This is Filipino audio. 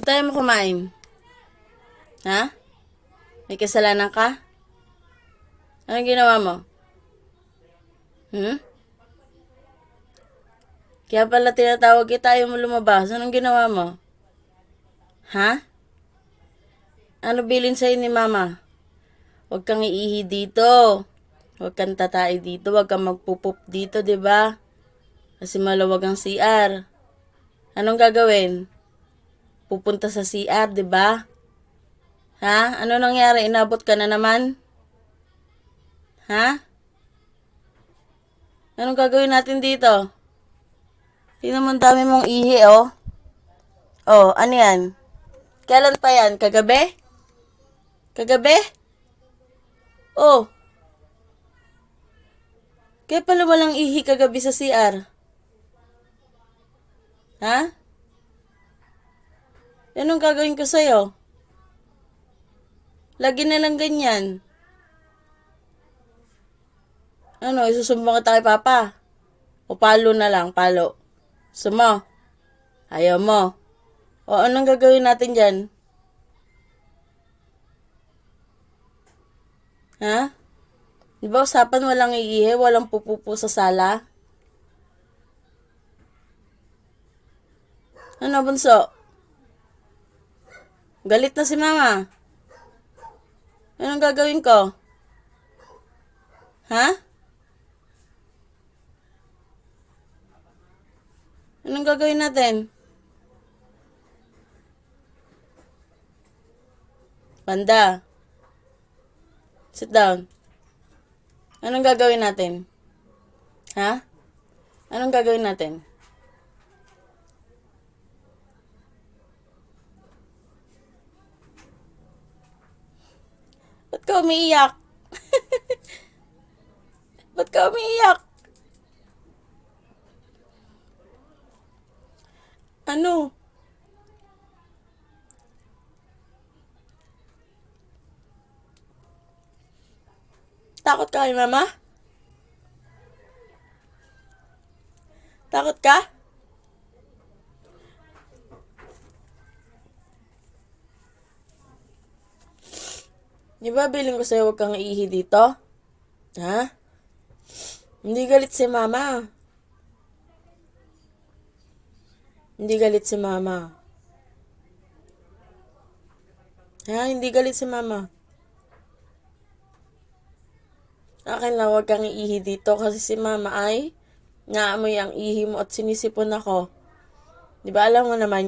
Ba't tayo mo kumain? Ha? May kasalanan ka? Anong ginawa mo? Kaya pala tinatawag kita, ayaw mo lumabas. Anong ginawa mo? Ha? Ano bilin sa'yo ni mama? Huwag kang iihi dito. Huwag kang tatay dito. Huwag kang magpupup dito, di ba? Kasi maluwag ang CR. Anong gagawin? Pupunta sa CR, di ba? Ha? Ano nangyari? Inabot ka na naman? Ha? Anong gagawin natin dito? Tingnan mo, ang dami mong ihi, oh. Oh, ano yan? Kailan pa yan? Kagabi? Kagabi? Oh. Kaya pala walang ihi kagabi sa CR. Ha? Anong gagawin ko sa'yo? Lagi na lang ganyan. Ano, isusumbong kita kay Papa? O palo na lang, palo? Sumo? Ayaw mo? O anong gagawin natin dyan? Ha? Di ba usapan walang iihi, walang pupupo sa sala? Ano, bunso? Galit na si mama. Anong gagawin ko? Ha? Anong gagawin natin? Panda. Sit down. Anong gagawin natin? Ha? Anong gagawin natin? Ba't ka umiiyak? Ba't ka umiiyak? Ano? Takot ka kay mama? Takot ka? Di ba biling ko sa'yo huwag kang iihi dito? Ha? Hindi galit si mama. Hindi galit si mama. Ha? Hindi galit si mama. Akin lang huwag kang iihi dito kasi si mama ay naamoy ang ihi mo at sinisipon ako. Di ba alam mo naman